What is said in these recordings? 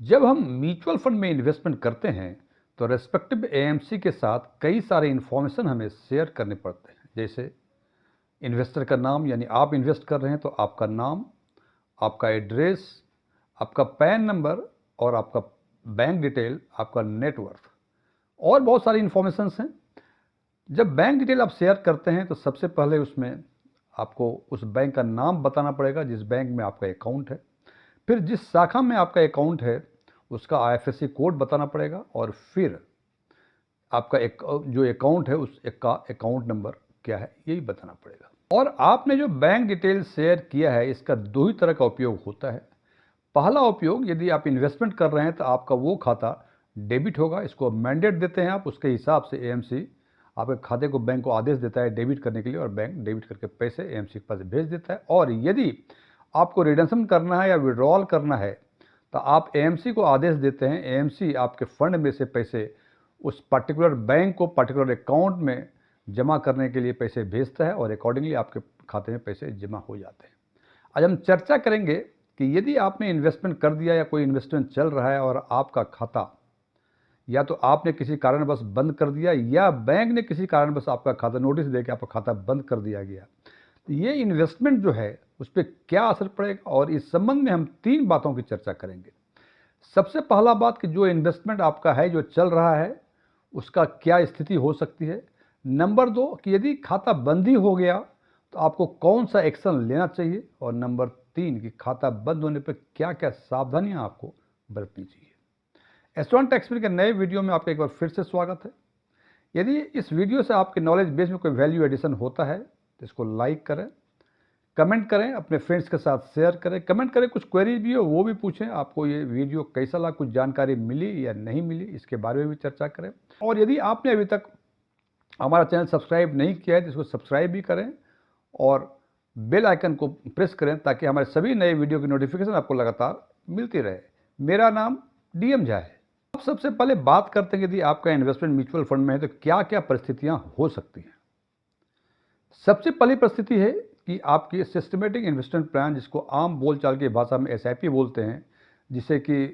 जब हम mutual fund में इन्वेस्टमेंट करते हैं तो रेस्पेक्टिव एएमसी के साथ कई सारे इन्फॉर्मेशन हमें शेयर करने पड़ते हैं। जैसे इन्वेस्टर का नाम, यानी आप इन्वेस्ट कर रहे हैं तो आपका नाम, आपका एड्रेस, आपका पैन नंबर और आपका बैंक डिटेल, आपका नेटवर्थ और बहुत सारी इन्फॉर्मेशंस हैं। जब बैंक डिटेल आप शेयर करते हैं तो सबसे पहले उसमें आपको उस बैंक का नाम बताना पड़ेगा जिस बैंक में आपका अकाउंट है। फिर जिस शाखा में आपका अकाउंट है उसका आईएफएससी कोड बताना पड़ेगा और फिर आपका जो अकाउंट है उस का अकाउंट नंबर क्या है यही बताना पड़ेगा। और आपने जो बैंक डिटेल शेयर किया है इसका दो ही तरह का उपयोग होता है। पहला उपयोग, यदि आप इन्वेस्टमेंट कर रहे हैं तो आपका वो खाता डेबिट होगा, इसको मैंडेट देते हैं आप, उसके हिसाब से एएमसी आपके खाते को बैंक को आदेश देता है डेबिट करने के लिए और बैंक डेबिट करके पैसे एएमसी के पास भेज देता है। और यदि आपको रिडम्पशन करना है या विड्रॉल करना है तो आप एएमसी को आदेश देते हैं, एएमसी आपके फंड में से पैसे उस पर्टिकुलर बैंक को पर्टिकुलर अकाउंट में जमा करने के लिए पैसे भेजता है और अकॉर्डिंगली आपके खाते में पैसे जमा हो जाते हैं। आज हम चर्चा करेंगे कि यदि आपने इन्वेस्टमेंट कर दिया या कोई इन्वेस्टमेंट चल रहा है और आपका खाता या तो आपने किसी कारणवश बंद कर दिया या बैंक ने किसी कारणवश आपका खाता नोटिस दे के आपका खाता बंद कर दिया गया, तो ये इन्वेस्टमेंट जो है उस पर क्या असर पड़ेगा, और इस संबंध में हम 3 बातों की चर्चा करेंगे। सबसे पहला बात कि जो इन्वेस्टमेंट आपका है जो चल रहा है उसका क्या स्थिति हो सकती है। नंबर 2 कि यदि खाता बंद ही हो गया तो आपको कौन सा एक्शन लेना चाहिए। और नंबर 3 कि खाता बंद होने पर क्या क्या सावधानियां आपको बरतनी चाहिए। एस्ट्रॉन टैक्सपेयर के नए वीडियो में आपका एक बार फिर से स्वागत है। यदि इस वीडियो से आपके नॉलेज बेस में कोई वैल्यू एडिशन होता है तो इसको लाइक करें, कमेंट करें, अपने फ्रेंड्स के साथ शेयर करें, कमेंट करें, कुछ क्वेरी भी हो वो भी पूछें, आपको ये वीडियो कैसा लगा, कुछ जानकारी मिली या नहीं मिली इसके बारे में भी चर्चा करें। और यदि आपने अभी तक हमारा चैनल सब्सक्राइब नहीं किया है तो इसको सब्सक्राइब भी करें और बेल आइकन को प्रेस करें ताकि हमारे सभी नए वीडियो की नोटिफिकेशन आपको लगातार मिलती रहे। मेरा नाम डीएम झा है। अब सबसे पहले बात करते हैं कि यदि आपका इन्वेस्टमेंट म्यूचुअल फंड में है तो क्या क्या परिस्थितियां हो सकती हैं। सबसे पहली परिस्थिति है कि आपकी सिस्टमेटिक इन्वेस्टमेंट प्लान, जिसको आम बोलचाल की भाषा में एसआईपी बोलते हैं, जिसे कि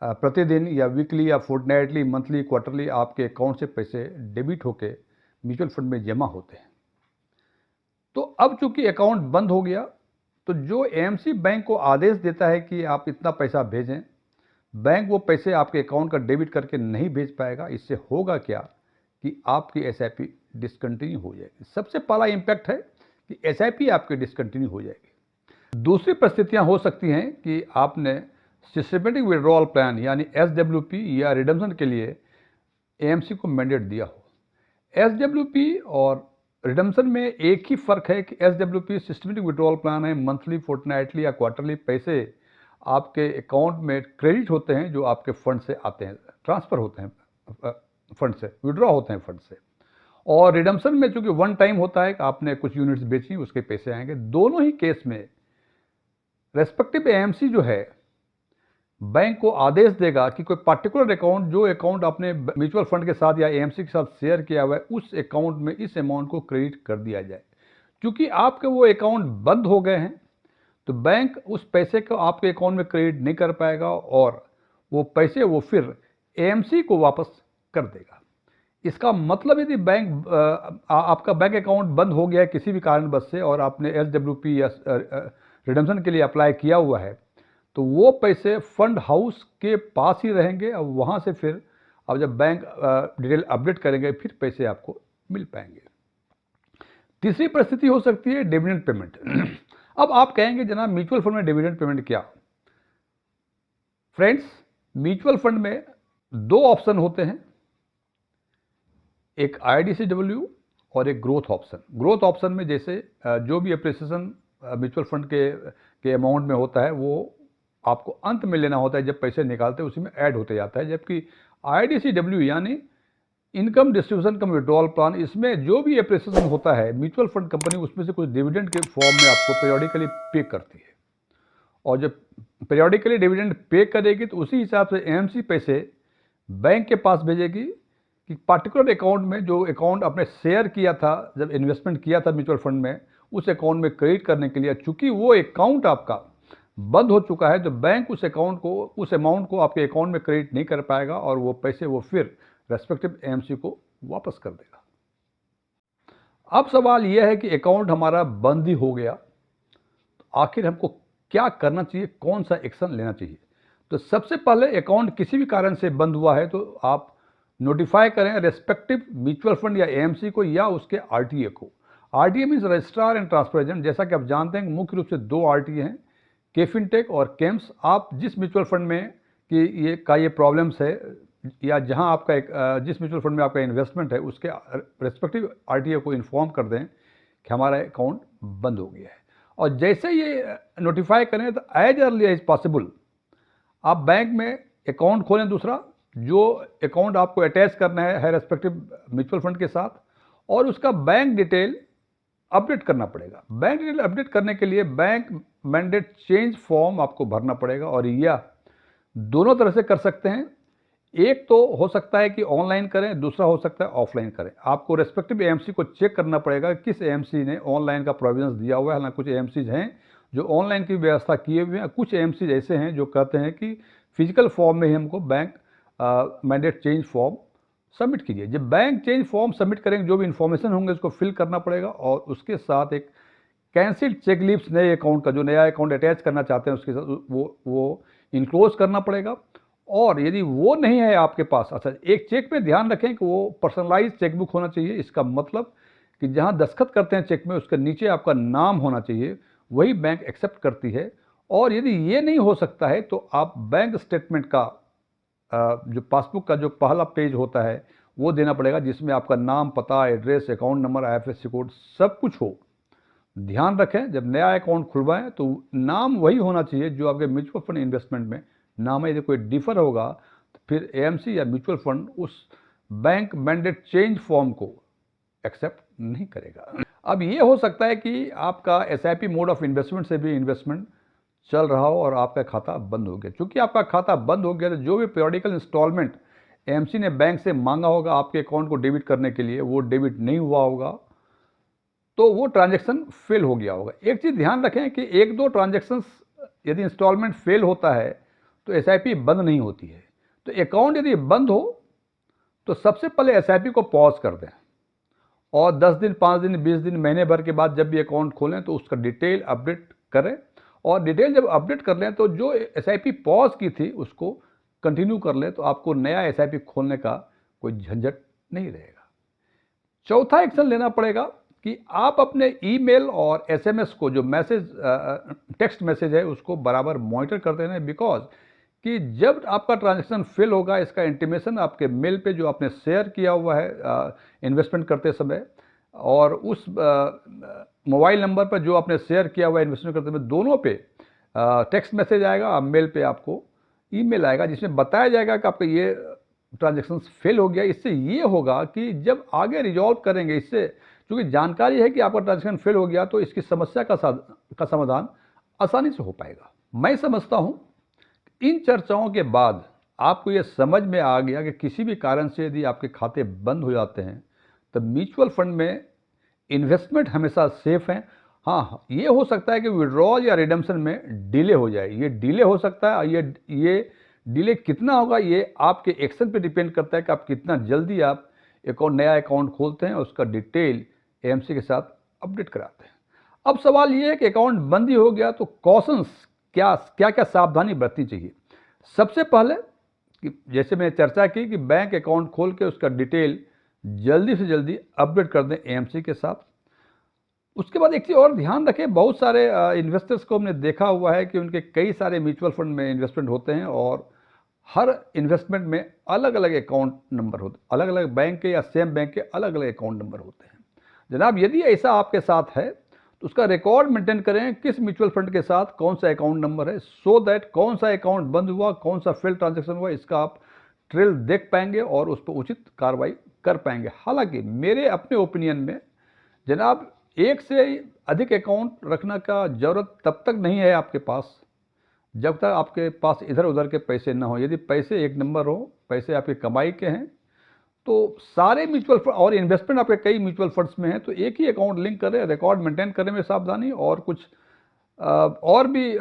प्रतिदिन या वीकली या फोर्टनाइटली, मंथली, क्वार्टरली आपके अकाउंट से पैसे डेबिट होके म्यूचुअल फंड में जमा होते हैं। तो अब चूंकि अकाउंट बंद हो गया तो जो एएमसी बैंक को आदेश देता है कि आप इतना पैसा भेजें, बैंक वो पैसे आपके अकाउंट का डेबिट करके नहीं भेज पाएगा। इससे होगा क्या कि आपकी एसआईपी डिसकंटिन्यू हो जाएगी। सबसे पहला इम्पैक्ट है कि एसआईपी आपकी डिसकंटिन्यू हो जाएगी। दूसरी परिस्थितियां हो सकती हैं कि आपने सिस्टमेटिक विड्रॉल प्लान यानी एसडब्ल्यूपी या रिडम्पशन के लिए एएमसी को मैंडेट दिया हो। एसडब्ल्यूपी और रिडम्पशन में एक ही फर्क है कि एसडब्ल्यूपी सिस्टमेटिक विड्रॉल प्लान है, मंथली, फोर्टनाइटली या क्वार्टरली पैसे आपके अकाउंट में क्रेडिट होते हैं जो आपके फंड से आते हैं, ट्रांसफर होते हैं फंड से, विड्रॉ होते हैं फंड से। और रिडम्पशन में चूंकि वन टाइम होता है कि आपने कुछ यूनिट्स बेची उसके पैसे आएंगे। दोनों ही केस में रेस्पेक्टिव एएमसी जो है बैंक को आदेश देगा कि कोई पर्टिकुलर अकाउंट, जो अकाउंट आपने म्यूचुअल फंड के साथ या एएमसी के साथ शेयर किया हुआ है, उस अकाउंट में इस अमाउंट को क्रेडिट कर दिया जाए। क्योंकि आपके वो अकाउंट बंद हो गए हैं तो बैंक उस पैसे को आपके अकाउंट में क्रेडिट नहीं कर पाएगा और वो पैसे वो फिर एएमसी को वापस कर देगा। इसका मतलब यदि बैंक आपका बैंक अकाउंट बंद हो गया है किसी भी कारणवश से और आपने एसडब्ल्यूपी या रिडम्पशन के लिए अप्लाई किया हुआ है तो वो पैसे फंड हाउस के पास ही रहेंगे और वहाँ से फिर अब जब बैंक डिटेल अपडेट करेंगे फिर पैसे आपको मिल पाएंगे। तीसरी परिस्थिति हो सकती है डिविडेंड पेमेंट। अब आप कहेंगे जनाब म्यूचुअल फंड में डिविडेंड पेमेंट क्या? फ्रेंड्स, म्यूचुअल फंड में 2 ऑप्शन होते हैं, एक आईडीसीडब्ल्यू और एक ग्रोथ ऑप्शन। ग्रोथ ऑप्शन में जैसे जो भी अप्रिसिएशन म्यूचुअल फंड के अमाउंट में होता है वो आपको अंत में लेना होता है, जब पैसे निकालते हैं उसी में ऐड होते जाता है। जबकि आईडीसीडब्ल्यू यानी इनकम डिस्ट्रीब्यूशन कम विड्रॉल प्लान, इसमें जो भी अप्रिसिएशन होता है म्यूचुअल फंड कंपनी उसमें से कुछ डिविडेंड के फॉर्म में आपको पीरियडिकली पे करती है। और जब पीरियडिकली डिविडेंड पे करेगी तो उसी हिसाब से एएमसी पैसे बैंक के पास भेजेगी कि पर्टिकुलर अकाउंट में, जो अकाउंट आपने शेयर किया था जब इन्वेस्टमेंट किया था म्यूचुअल फंड में, उस अकाउंट में क्रेडिट करने के लिए। चूंकि वो अकाउंट आपका बंद हो चुका है तो बैंक उस अकाउंट को, उस अमाउंट को आपके अकाउंट में क्रेडिट नहीं कर पाएगा और वो पैसे वो फिर रेस्पेक्टिव एएमसी को वापस कर देगा। अब सवाल यह है कि अकाउंट हमारा बंद ही हो गया, तो आखिर हमको क्या करना चाहिए, कौन सा एक्शन लेना चाहिए? तो सबसे पहले अकाउंट किसी भी कारण से बंद हुआ है तो आप नोटिफाई करें रेस्पेक्टिव म्यूचुअल फंड या एएमसी को या उसके आरटीए को। RTA means registrar and transfer agent. जैसा कि आप जानते हैं मुख्य रूप से दो आरटीए हैं, केफिनटेक और केम्स। आप जिस म्यूचुअल फंड में कि ये प्रॉब्लम्स है या जहां आपका जिस म्यूचुअल फंड में आपका इन्वेस्टमेंट है उसके रेस्पेक्टिव आरटीए को इन्फॉर्म कर दें कि हमारा अकाउंट बंद हो गया है। और जैसे ये नोटिफाई करें तो एज अर्ली एज पॉसिबल आप बैंक में अकाउंट खोलें दूसरा, जो अकाउंट आपको अटैच करना है रेस्पेक्टिव म्यूचुअल फंड के साथ, और उसका बैंक डिटेल अपडेट करना पड़ेगा। बैंक डिटेल अपडेट करने के लिए बैंक मैंडेट चेंज फॉर्म आपको भरना पड़ेगा, और यह दोनों तरह से कर सकते हैं। एक तो हो सकता है कि ऑनलाइन करें, दूसरा हो सकता है ऑफलाइन करें। आपको रेस्पेक्टिव एएमसी को चेक करना पड़ेगा किस एएमसी ने ऑनलाइन का प्रोविजंस दिया हुआ है। हालांकि कुछ एएमसीज हैं जो ऑनलाइन की व्यवस्था किए हुए हैं, कुछ एएमसीज ऐसे हैं जो कहते हैं कि फिजिकल फॉर्म में ही हमको bank mandate change form submit कीजिए। जब बैंक चेंज फॉर्म सबमिट करेंगे जो भी इन्फॉर्मेशन होंगे उसको फिल करना पड़ेगा, और उसके साथ एक कैंसिल्ड चेक लीव्स नए अकाउंट का, जो नया अकाउंट अटैच करना चाहते हैं उसके साथ वो इनक्लोज करना पड़ेगा। और यदि वो नहीं है आपके पास, अच्छा एक चेक में ध्यान रखें कि वो पर्सनलाइज चेकबुक होना चाहिए। इसका मतलब कि जहां दस्तखत करते हैं चेक में उसके नीचे आपका नाम होना चाहिए, वही बैंक एक्सेप्ट करती है। और यदि ये नहीं हो सकता है तो आप बैंक स्टेटमेंट का जो पासबुक का जो पहला पेज होता है वो देना पड़ेगा, जिसमें आपका नाम, पता, address, account number, IFSC code सब कुछ हो। ध्यान रखें जब नया अकाउंट खुलवाएं तो नाम वही होना चाहिए जो आपके म्यूचुअल फंड इन्वेस्टमेंट में नाम है। यदि कोई डिफर होगा तो फिर एएमसी या म्यूचुअल फंड उस बैंक मैंडेट चेंज फॉर्म को एक्सेप्ट नहीं करेगा। अब ये हो सकता है कि आपका एसआईपी मोड ऑफ इन्वेस्टमेंट से भी इन्वेस्टमेंट चल रहा हो और आपका खाता बंद हो गया। चूंकि आपका खाता बंद हो गया तो जो भी पीरियडिकल इंस्टॉलमेंट एएमसी ने बैंक से मांगा होगा आपके अकाउंट को डेबिट करने के लिए, वो डेबिट नहीं हुआ होगा, तो वो ट्रांजैक्शन फेल हो गया होगा। एक चीज़ ध्यान रखें कि एक दो ट्रांजैक्शंस यदि इंस्टॉलमेंट फेल होता है तो एसआईपी बंद नहीं होती है। तो अकाउंट यदि बंद हो तो सबसे पहले एसआईपी को पॉज कर दें, और 10 दिन, 5 दिन, 20 दिन, महीने भर के बाद जब भी अकाउंट खोलें तो उसका डिटेल अपडेट करें। और डिटेल जब अपडेट कर लें तो जो एसआईपी पॉज की थी उसको कंटिन्यू कर लें, तो आपको नया एसआईपी खोलने का कोई झंझट नहीं रहेगा। चौथा एक्शन लेना पड़ेगा कि आप अपने ईमेल और एसएमएस को, जो मैसेज टेक्स्ट मैसेज है, उसको बराबर मॉनिटर करते रहें। बिकॉज कि जब आपका ट्रांजैक्शन फेल होगा इसका इंटीमेशन आपके मेल पे जो आपने शेयर किया हुआ है इन्वेस्टमेंट करते समय, और उस मोबाइल नंबर पर जो आपने शेयर किया हुआ है इन्वेस्टमेंट करते समय, दोनों पे टेक्स्ट मैसेज आएगा, मेल पे आपको ईमेल आएगा जिसमें बताया जाएगा कि आपका ये ट्रांजैक्शन फेल हो गया। इससे ये होगा कि जब आगे रिजॉल्व करेंगे, इससे क्योंकि जानकारी है कि आपका ट्रांजैक्शन फेल हो गया तो इसकी समस्या का समाधान आसानी से हो पाएगा। मैं समझता हूँ इन चर्चाओं के बाद आपको ये समझ में आ गया कि किसी भी कारण से यदि आपके खाते बंद हो जाते हैं तो म्यूचुअल फंड में इन्वेस्टमेंट हमेशा सेफ है। हाँ, ये हो सकता है कि विड्रॉल या रिडम्पशन में डिले हो जाए, ये डिले हो सकता है। ये डिले कितना होगा ये आपके एक्शन पे डिपेंड करता है कि आप कितना जल्दी आप नया अकाउंट खोलते हैं और उसका डिटेल एएमसी के साथ अपडेट कराते हैं। अब सवाल ये है कि अकाउंट बंद ही हो गया तो कॉशंस क्या क्या सावधानी बरतनी चाहिए। सबसे पहले कि जैसे मैंने चर्चा की कि बैंक अकाउंट खोल के उसका डिटेल जल्दी से जल्दी अपडेट कर दें एएमसी के साथ। उसके बाद एक चीज़ और ध्यान रखें, बहुत सारे इन्वेस्टर्स को हमने देखा हुआ है कि उनके कई सारे म्यूचुअल फंड में इन्वेस्टमेंट होते हैं और हर इन्वेस्टमेंट में अलग अलग अकाउंट नंबर होते हैं, अलग अलग बैंक के या सेम बैंक के अलग अलग अकाउंट नंबर होते हैं। जनाब यदि ऐसा आपके साथ है तो उसका रिकॉर्ड मेंटेन करें किस म्यूचुअल फंड के साथ कौन सा अकाउंट नंबर है, सो दैट कौन सा अकाउंट बंद हुआ, कौन सा फेल ट्रांजैक्शन हुआ, इसका आप ट्रेल देख पाएंगे और उस पर उचित कार्रवाई कर पाएंगे। हालांकि मेरे अपने ओपिनियन में जनाब एक से अधिक अकाउंट रखने का जरूरत तब तक नहीं है आपके पास जब तक आपके पास इधर उधर के पैसे ना हो। यदि पैसे एक नंबर हो, पैसे आपकी कमाई के हैं, तो सारे म्यूचुअल फंड और इन्वेस्टमेंट आपके कई म्यूचुअल फंड्स में हैं, तो एक ही अकाउंट लिंक करें, रिकॉर्ड मेंटेन करने में सावधानी और कुछ और भी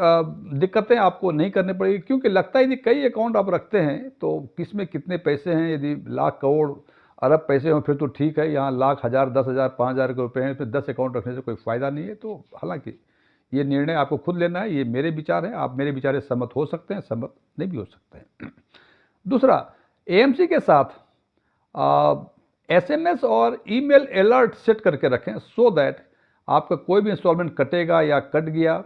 दिक्कतें आपको नहीं करनी पड़ेगी, क्योंकि लगता है यदि कई अकाउंट आप रखते हैं तो किसमें कितने पैसे हैं, यदि लाख करोड़ अरब पैसे हों फिर तो ठीक है, यहाँ लाख, हज़ार, 10,000, 5,000 के रुपए हैं, फिर 10 अकाउंट रखने से कोई फ़ायदा नहीं है। तो हालांकि ये निर्णय आपको खुद लेना है, ये मेरे विचार हैं, आप मेरे विचार से सहमत हो सकते हैं, सहमत नहीं भी हो सकते हैं। दूसरा, एएमसी के साथ एसएमएस और ईमेल अलर्ट सेट करके रखें, सो दैट आपका कोई भी इंस्टॉलमेंट कटेगा या कट गया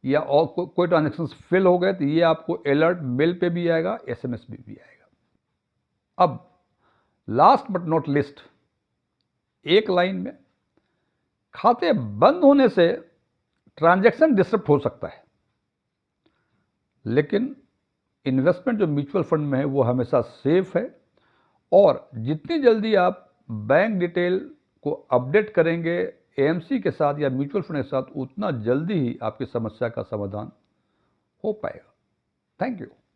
या और कोई ट्रांजेक्शन फेल हो गए तो ये आपको अलर्ट मेल पे भी आएगा, एसएमएस भी आएगा। अब लास्ट बट नॉट लिस्ट, एक लाइन में, खाते बंद होने से ट्रांजैक्शन डिस्टर्ब हो सकता है, लेकिन इन्वेस्टमेंट जो म्यूचुअल फंड में है वो हमेशा सेफ है, और जितनी जल्दी आप बैंक डिटेल को अपडेट करेंगे एएमसी के साथ या म्यूचुअल फंड के साथ, उतना जल्दी ही आपकी समस्या का समाधान हो पाएगा। Thank you.